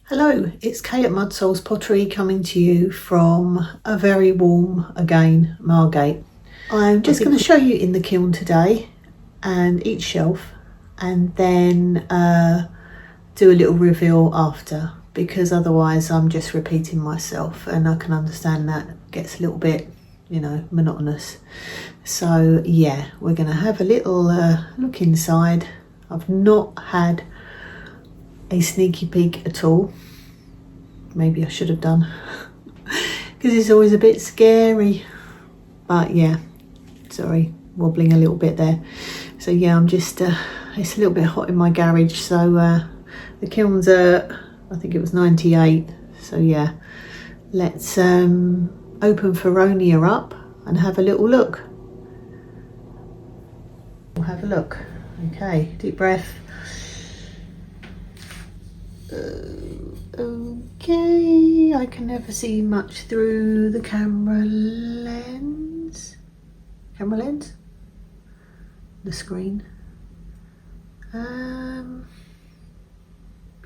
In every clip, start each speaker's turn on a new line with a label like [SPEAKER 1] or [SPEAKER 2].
[SPEAKER 1] Hello, it's Kay at MudSoulsPottery coming to you from a very warm, again, Margate. I'm just going to show you in the kiln today and each shelf, and then do a little reveal after, because otherwise I'm just repeating myself and I can understand that gets a little bit, you know, monotonous. So yeah, we're going to have a little look inside. I've not had a sneaky peek at all. Maybe I should have done because it's always a bit scary, but yeah, sorry, wobbling a little bit there. So yeah, I'm just it's a little bit hot in my garage, so the kiln's I think it was 98, so yeah, let's open Feronia up and have a little look. We'll have a look. Okay, deep breath. Okay, I can never see much through the camera lens. The screen.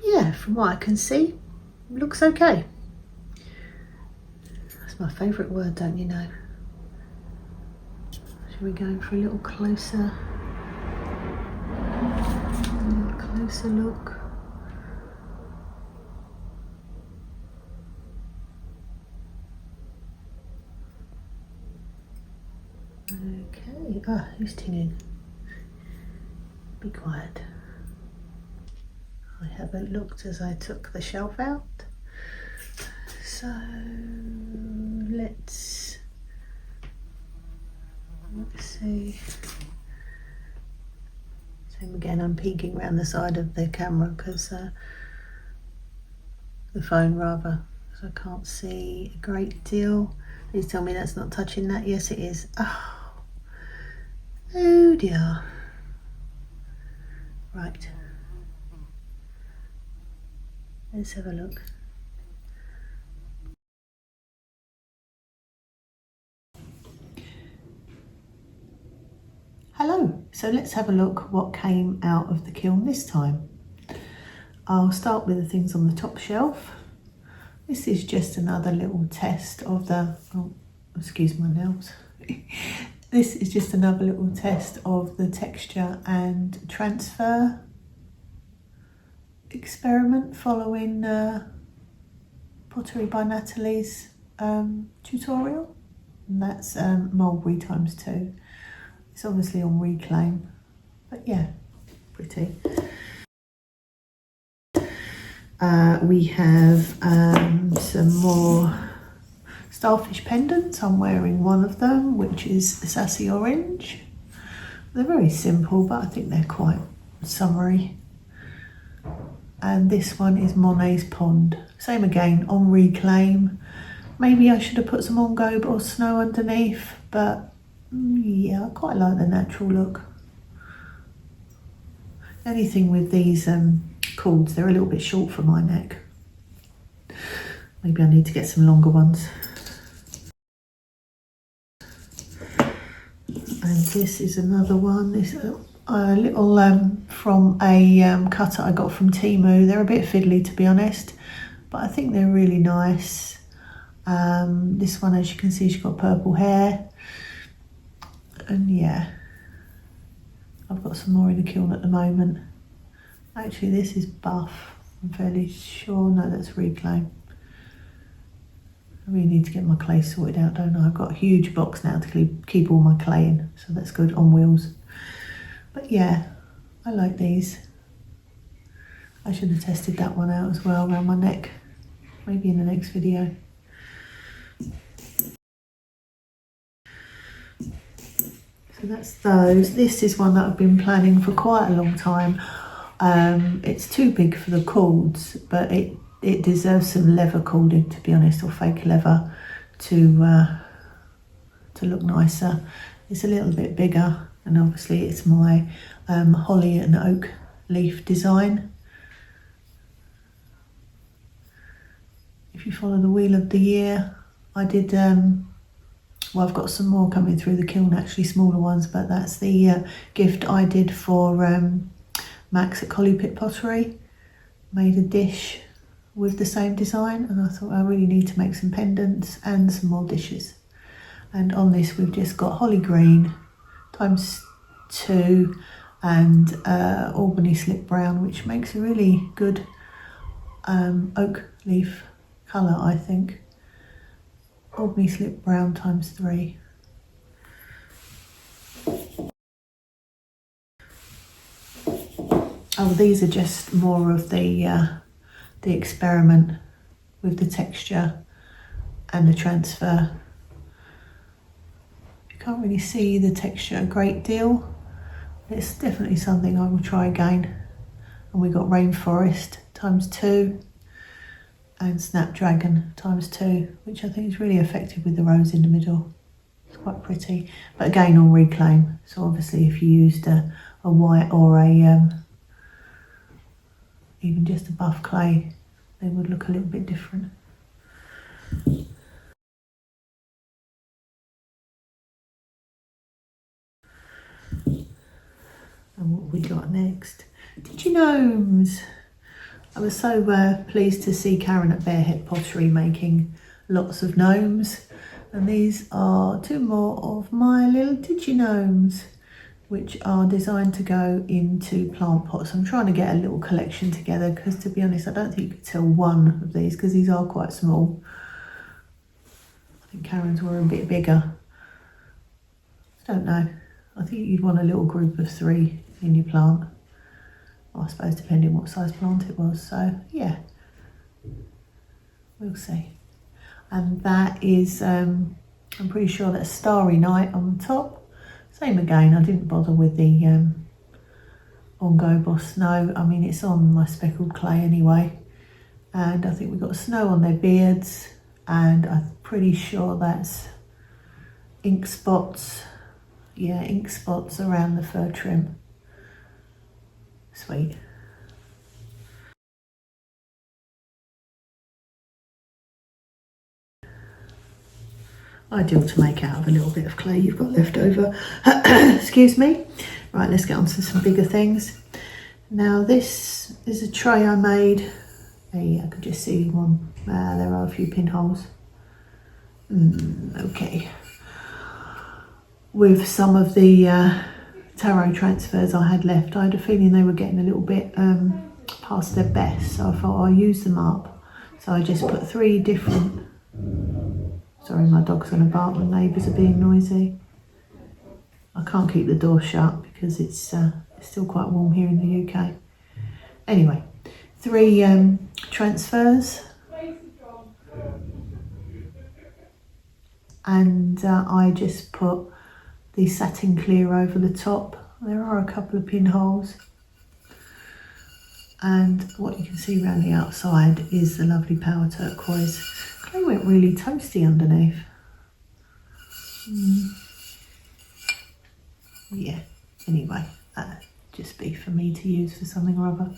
[SPEAKER 1] Yeah, from what I can see, looks okay. That's my favourite word, don't you know? Should we go for a little closer look? Okay, who's tinging? Be quiet. I haven't looked as I took the shelf out. So let's see. Same again, I'm peeking around the side of the camera because the phone rather, so I can't see a great deal. Please tell me that's not touching that. Yes, it is. Oh dear. Right. Let's have a look. Hello. So let's have a look what came out of the kiln this time. I'll start with the things on the top shelf. This is just another little test of the, oh, excuse my nails. This is just another little test of the texture and transfer experiment following Pottery by Natalie's tutorial. And that's mulberry ×2. It's obviously on reclaim, but yeah, pretty. We have some more starfish pendants. I'm wearing one of them, which is sassy orange. They're very simple, but I think they're quite summery. And this one is Monet's Pond. Same again, on reclaim. Maybe I should have put some on gobe or snow underneath, but yeah, I quite like the natural look. Anything with these cords, they're a little bit short for my neck. Maybe I need to get some longer ones. And this is another one. This a little from a cutter I got from Temu. They're a bit fiddly, to be honest, but I think they're really nice. This one, as you can see, she's got purple hair. And yeah, I've got some more in the kiln at the moment. Actually, this is buff. I'm fairly sure. No, that's reclaim. I really need to get my clay sorted out, don't I? I've got a huge box now to keep all my clay in, so that's good, on wheels. But yeah, I like these. I should have tested that one out as well around my neck, maybe in the next video. So that's those. This is one that I've been planning for quite a long time. It's too big for the cords, but it deserves some leather cording, to be honest, or fake leather to look nicer. It's a little bit bigger, and obviously it's my holly and oak leaf design. If you follow the wheel of the year, I did, well, I've got some more coming through the kiln, actually smaller ones, but that's the gift I did for Max at Colleypitpottery. Made a dish with the same design, and I thought I really need to make some pendants and some more dishes. And on this we've just got holly green ×2 and Albany slip brown, which makes a really good oak leaf colour, I think. Albany slip brown ×3. Oh, these are just more of the experiment with the texture and the transfer. You can't really see the texture a great deal. It's definitely something I will try again. And we got Rainforest ×2 and Snapdragon ×2, which I think is really effective with the rose in the middle. It's quite pretty, but again on reclaim. So obviously if you used a white or a even just a buff clay, they would look a little bit different. And what we got next? Did you gnomes? I was so pleased to see Karen at Bearheadpottery making lots of gnomes, and these are 2 more of my little digignomes, which are designed to go into plant pots. I'm trying to get a little collection together because, to be honest, I don't think you could sell one of these because these are quite small. I think Karen's were a bit bigger. I don't know. I think you'd want a little group of 3 in your plant. I suppose depending what size plant it was. So yeah, we'll see. And that is, I'm pretty sure that's Starry Night on the top. Same again, I didn't bother with the On Go Boss Snow. I mean, it's on my speckled clay anyway. And I think we've got snow on their beards, and I'm pretty sure that's ink spots. Yeah, ink spots around the fur trim. Sweet. Ideal to make out of a little bit of clay you've got left over. Excuse me. Right, let's get on to some bigger things. Now this is a tray I made. Hey, I could just see one. There are a few pinholes. Okay. With some of the tarot transfers I had left, I had a feeling they were getting a little bit past their best, so I thought I'll use them up. So I just put 3 different... Sorry, my dog's gonna bark, the neighbours are being noisy. I can't keep the door shut because it's still quite warm here in the UK. Anyway, 3 transfers. And I just put the satin clear over the top. There are a couple of pinholes. And what you can see around the outside is the lovely power turquoise. Clay went really toasty underneath. Yeah, anyway, that'd just be for me to use for something or other.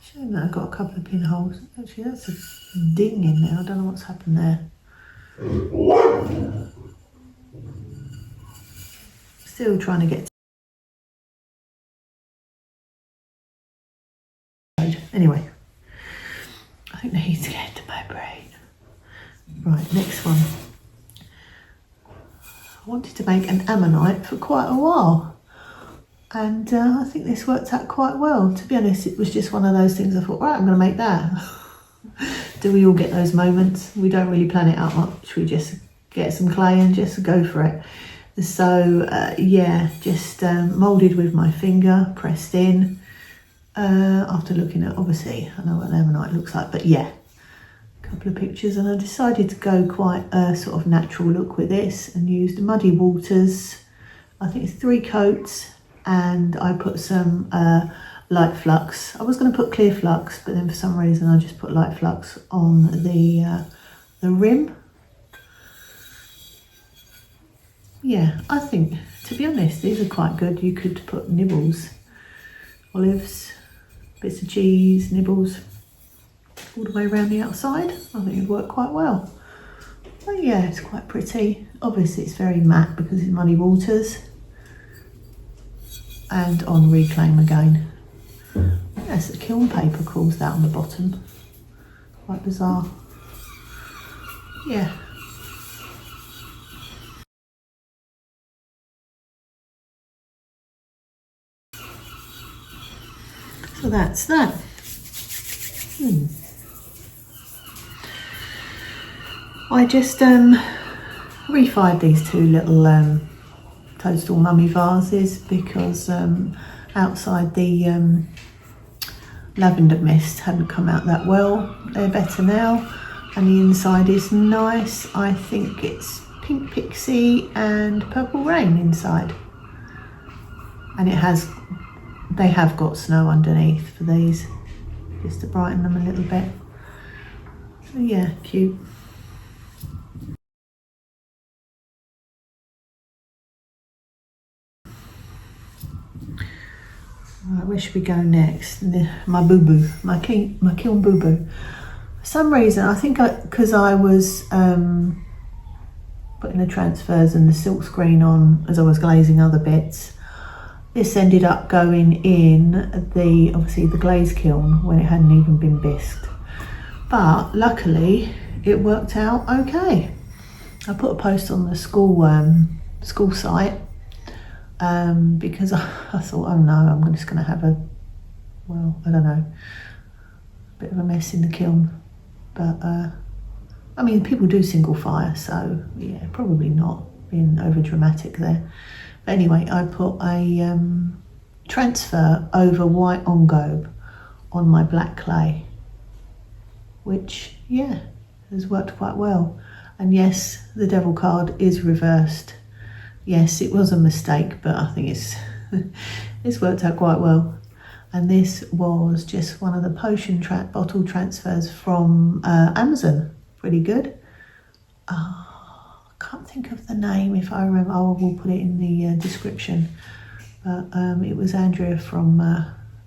[SPEAKER 1] Showing that I've got a couple of pinholes. Actually, that's a ding in there. I don't know what's happened there. Still trying to get... Anyway, I think they need to get into my brain. Right, next one. I wanted to make an ammonite for quite a while, and I think this worked out quite well. To be honest, it was just one of those things I thought, right, I'm going to make that. Do we all get those moments? We don't really plan it out much. We just get some clay and just go for it. So yeah, just moulded with my finger, pressed in. After looking at, obviously, I know what an ammonite looks like, but yeah, a couple of pictures, and I decided to go quite a sort of natural look with this and used Muddy Waters. I think it's 3 coats, and I put some light flux. I was going to put clear flux, but then for some reason I just put light flux on the rim. Yeah, I think, to be honest, these are quite good. You could put nibbles, olives, bits of cheese, nibbles, all the way around the outside. I think it'd work quite well. But yeah, it's quite pretty. Obviously it's very matte because it's Muddy Waters. And on reclaim again. that's the kiln paper calls that on the bottom. Quite bizarre. Yeah. So that's that. I just refired these two little toadstool mummy vases because outside the lavender mist hadn't come out that well. They're better now, and the inside is nice. I think it's pink pixie and purple rain inside, and they have got snow underneath for these, just to brighten them a little bit. So yeah, cute. Right, where should we go next? My boo-boo, my kiln boo-boo. For some reason, I think because I was putting the transfers and the silk screen on as I was glazing other bits, this ended up going in obviously the glaze kiln when it hadn't even been bisqued. But luckily, it worked out okay. I put a post on the school site because I thought, oh no, I'm just going to have a bit of a mess in the kiln. But I mean, people do single fire, so yeah, probably not being over dramatic there. But anyway, I put a transfer over white engobe on my black clay, which yeah, has worked quite well. And yes, the devil card is reversed. Yes, it was a mistake, but I think it's worked out quite well. And this was just one of the potion bottle transfers from Amazon. Pretty good. I can't think of the name. If I remember, I will put it in the description. But it was Andrea from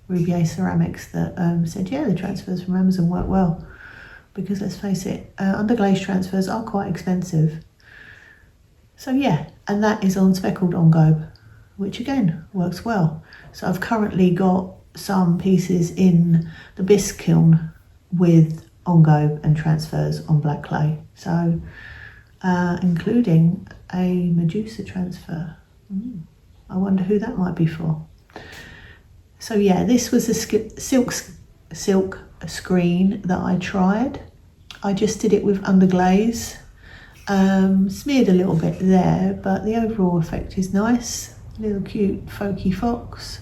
[SPEAKER 1] RubyACeramicsir that said, yeah, the transfers from Amazon work well. Because let's face it, underglaze transfers are quite expensive. So yeah, and that is on speckled engobe, which again works well. So I've currently got some pieces in the bisque kiln with engobe and transfers on black clay. So including a Medusa transfer. I wonder who that might be for. So yeah, this was a silk screen that I tried. I just did it with underglaze. Smeared a little bit there, but the overall effect is nice. Little cute folky fox.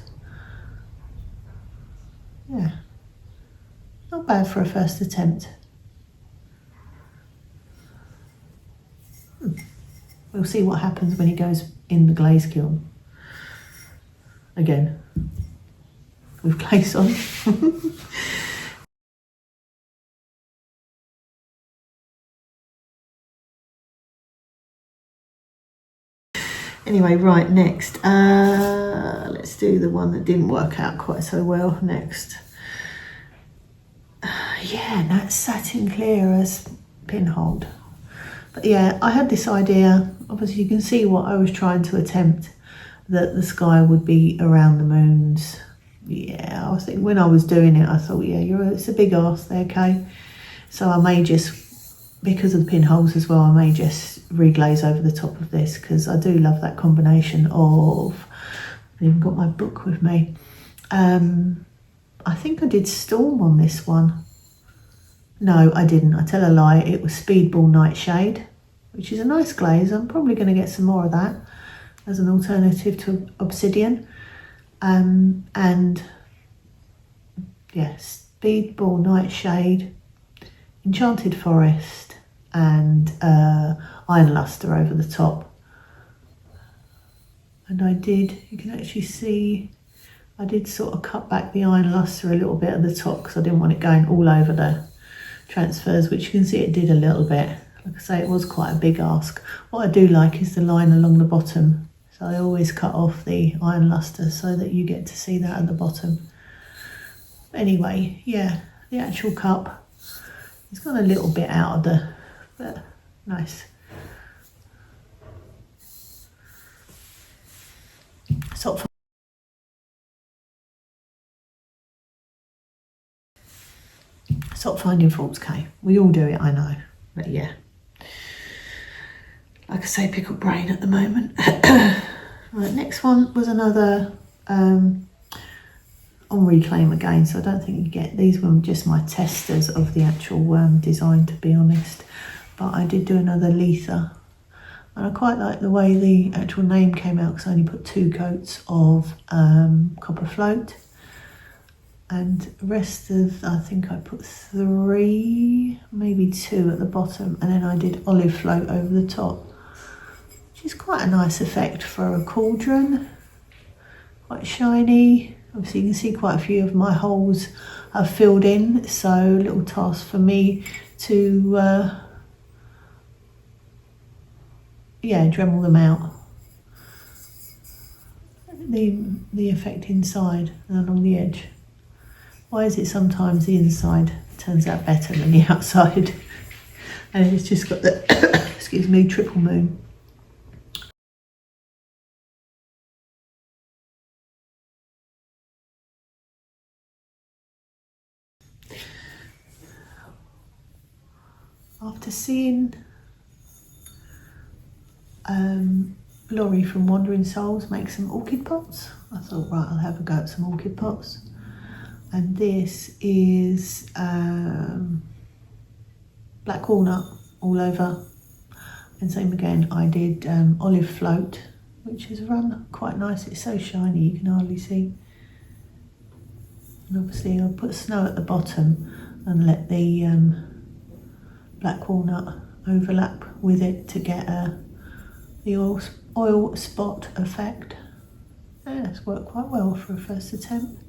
[SPEAKER 1] Yeah, not bad for a first attempt. We'll see what happens when he goes in the glaze kiln. Again, with glaze on. Anyway, right, next. Let's do the one that didn't work out quite so well next. Yeah, that's satin clear as pinhold. But yeah, I had this idea. Obviously, you can see what I was trying to attempt, that the sky would be around the moons. Yeah, I was thinking when I was doing it, I thought, yeah, it's a big arse there, Kay. So I may just, because of the pinholes as well, I may just reglaze over the top of this, because I do love that combination of, I've even got my book with me. I think I did Storm on this one. No, I didn't. I tell a lie. It was Speedball Nightshade, which is a nice glaze. I'm probably going to get some more of that as an alternative to Obsidian. And yeah, Speedball Nightshade, Enchanted Forest, and Iron Luster over the top. And you can actually see, I did sort of cut back the Iron Luster a little bit at the top because I didn't want it going all over the transfers, which you can see it did a little bit. Like I say, it was quite a big ask. What I do like is the line along the bottom. So I always cut off the Iron Luster so that you get to see that at the bottom. Anyway, yeah, the actual cup, it's gone a little bit out of but nice. Sort of Stop finding faults, Kay. We all do it, I know. But yeah. Like I say, pickled brain at the moment. Right, next one was another on reclaim again, so I don't think you get these were just my testers of the actual design, to be honest. But I did do another Letha, and I quite like the way the actual name came out because I only put 2 coats of copper float, and the rest of, I think I put 3, maybe 2 at the bottom, and then I did olive float over the top, which is quite a nice effect for a cauldron. Quite shiny. Obviously you can see quite a few of my holes have filled in, so a little task for me to yeah, Dremel them out. The effect inside and along the edge. Why is it sometimes the inside turns out better than the outside? And it's just got the excuse me, triple moon. After seeing Laurie from Wandering Souls make some orchid pots, I thought, right, I'll have a go at some orchid pots. And this is black walnut all over. And same again, I did olive float, which has run quite nice. It's so shiny you can hardly see. And obviously I'll put snow at the bottom and let the black walnut overlap with it to get the oil spot effect. Yeah, it's worked quite well for a first attempt.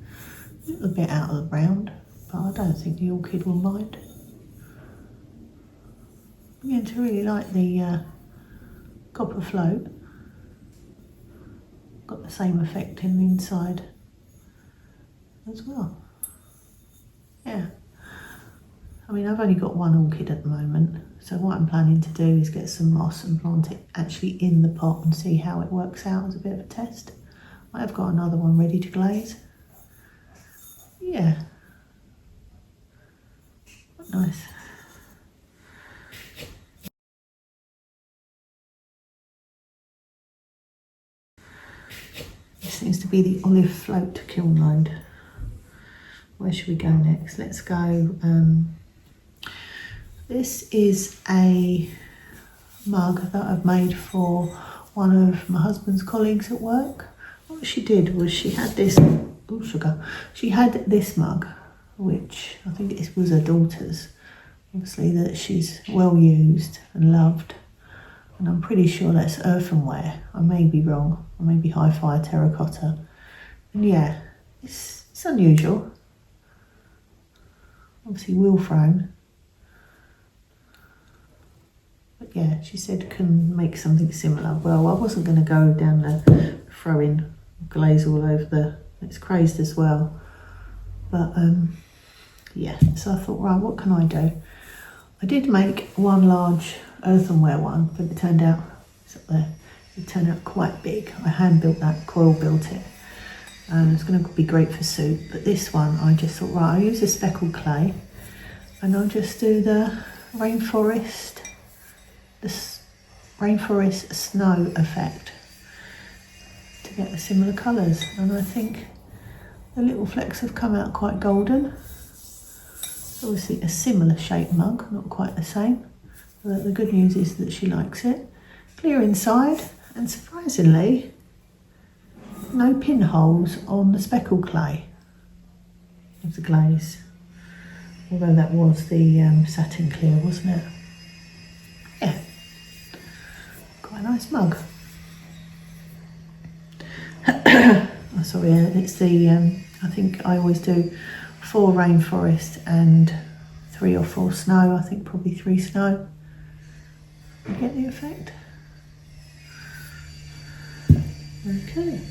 [SPEAKER 1] A little bit out of the round, but I don't think the orchid will mind. I'm beginning to really like the copper float. Got the same effect in the inside as well. Yeah. I mean, I've only got 1 orchid at the moment, so what I'm planning to do is get some moss and plant it actually in the pot and see how it works out as a bit of a test. I've got another one ready to glaze. Yeah. Nice. This seems to be the olive float kiln lined. Where should we go next? Let's go. This is a mug that I've made for one of my husband's colleagues at work. What she did was she had this, oh sugar, she had this mug, which I think it was her daughter's, obviously, that she's well used and loved. And I'm pretty sure that's earthenware. I may be wrong, or maybe high fire terracotta. And yeah, it's unusual. Obviously wheel thrown. But yeah, she said can make something similar. Well, I wasn't going to go down the throwing glaze all over the, it's crazed as well. But yeah, so I thought, right, what can I do? I did make one large earthenware one, but it turned out, it's up there, it turned out quite big. I hand built that, coil built it. And it's going to be great for soup. But this one, I just thought, right, I'll use a speckled clay and I'll just do the rainforest snow effect to get the similar colours. And I think the little flecks have come out quite golden. It's obviously a similar shaped mug, not quite the same. But the good news is that she likes it. Clear inside, and surprisingly, no pinholes on the speckled clay of the glaze. Although that was the satin clear, wasn't it? Yeah, quite a nice mug. Oh, sorry, it's the, I think I always do 4 rainforest and 3 or 4 snow. I think probably 3 snow. You get the effect? Okay.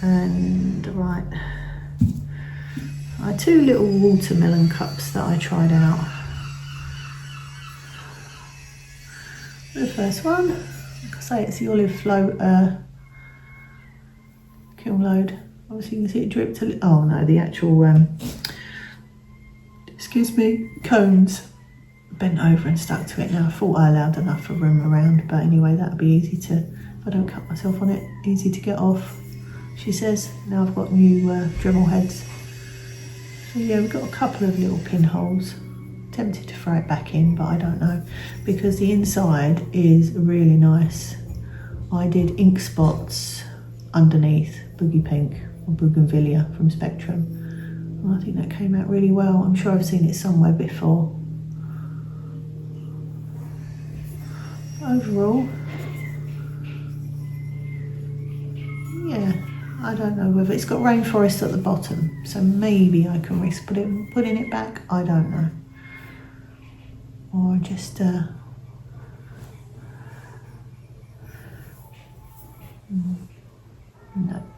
[SPEAKER 1] And right, I had 2 little watermelon cups that I tried out. The first one, like I say, it's the olive float kiln load Obviously you can see it dripped a little. Oh no, the actual, excuse me, cones bent over and stuck to it. Now I thought I allowed enough of room around, but anyway, that'll be easy to, if I don't cut myself on it, easy to get off, she says. Now I've got new Dremel heads. So yeah, we've got a couple of little pinholes. Tempted to throw it back in, but I don't know, because the inside is really nice. I did ink spots underneath Boogie Pink or Bougainvillea from Spectrum, and I think that came out really well. I'm sure I've seen it somewhere before. Overall, yeah, I don't know whether it's got rainforest at the bottom, so maybe I can risk putting it back. I don't know. Or just no,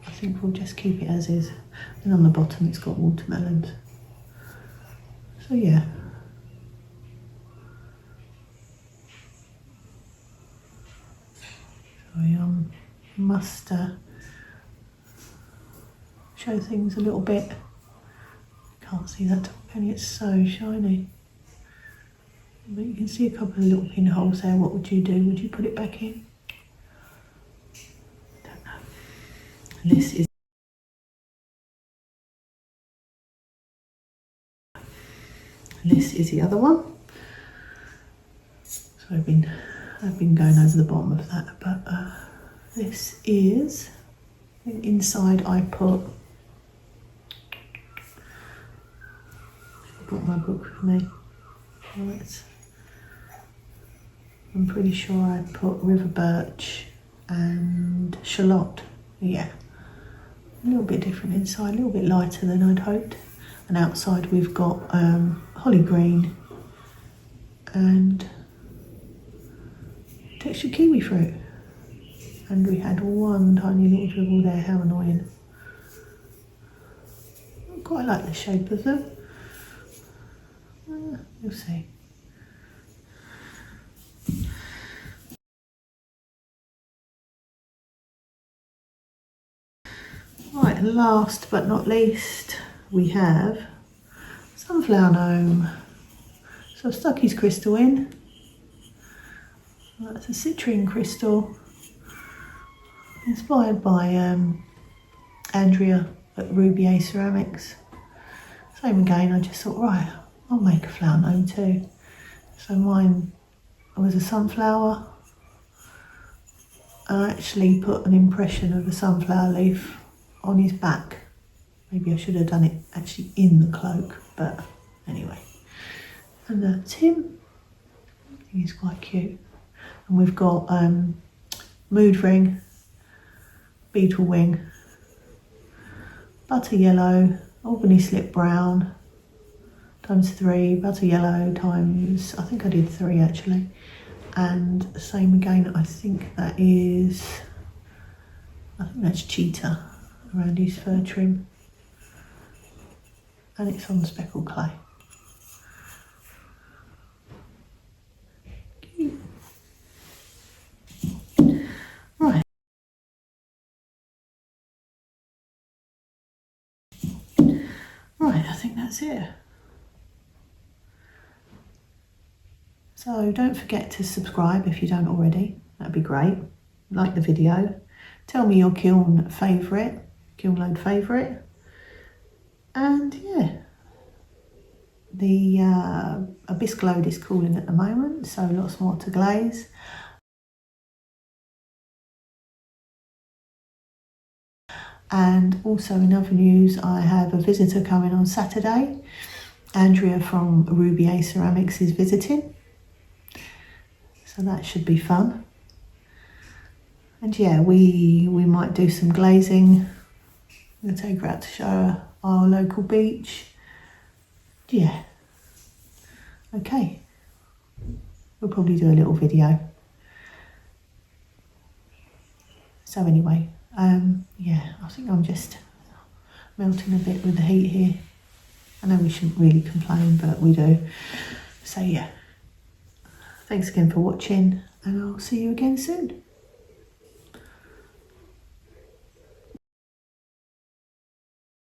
[SPEAKER 1] I think we'll just keep it as is. And on the bottom it's got watermelons. So yeah. So I must show things a little bit. Can't see that penny, it's so shiny. But you can see a couple of little pinholes there. What would you do? Would you put it back in? Don't know. This is the other one. So I've been going over the bottom of that, but this is, I think inside I put my book with me. Right. I'm pretty sure I put river birch and shallot. Yeah, a little bit different inside, a little bit lighter than I'd hoped. And outside we've got holly green and textured kiwi fruit. And we had one tiny little dribble there. How annoying. I quite like the shape of them. You'll see. Right, and last but not least, we have sunflower gnome. So I've stuck his crystal in. That's a citrine crystal, inspired by Andrea at RubyACeramicsir. Same again, I just thought, right, I'll make a flower gnome too. So mine was a sunflower. I actually put an impression of a sunflower leaf on his back. Maybe I should have done it actually in the cloak, but anyway. And that's him. He's quite cute. And we've got mood ring, beetle wing, butter yellow, Albany slip brown, ×3, butter yellow times, I think I did 3 actually. And same again, I think that's cheetah around his fur trim. And it's on speckled clay. Cute. Right. Right, I think that's it. So don't forget to subscribe if you don't already. That'd be great. Like the video. Tell me your kiln load favourite. And yeah, the bisque load is cooling at the moment, so lots more to glaze. And also in other news, I have a visitor coming on Saturday. Andrea from RubyACeramicsir is visiting. So that should be fun. And yeah, we might do some glazing. I'm going to take her out to show her our local beach. Yeah. Okay. We'll probably do a little video. So anyway, yeah, I think I'm just melting a bit with the heat here. I know we shouldn't really complain, but we do. So yeah. Thanks again for watching, and I'll see you again soon.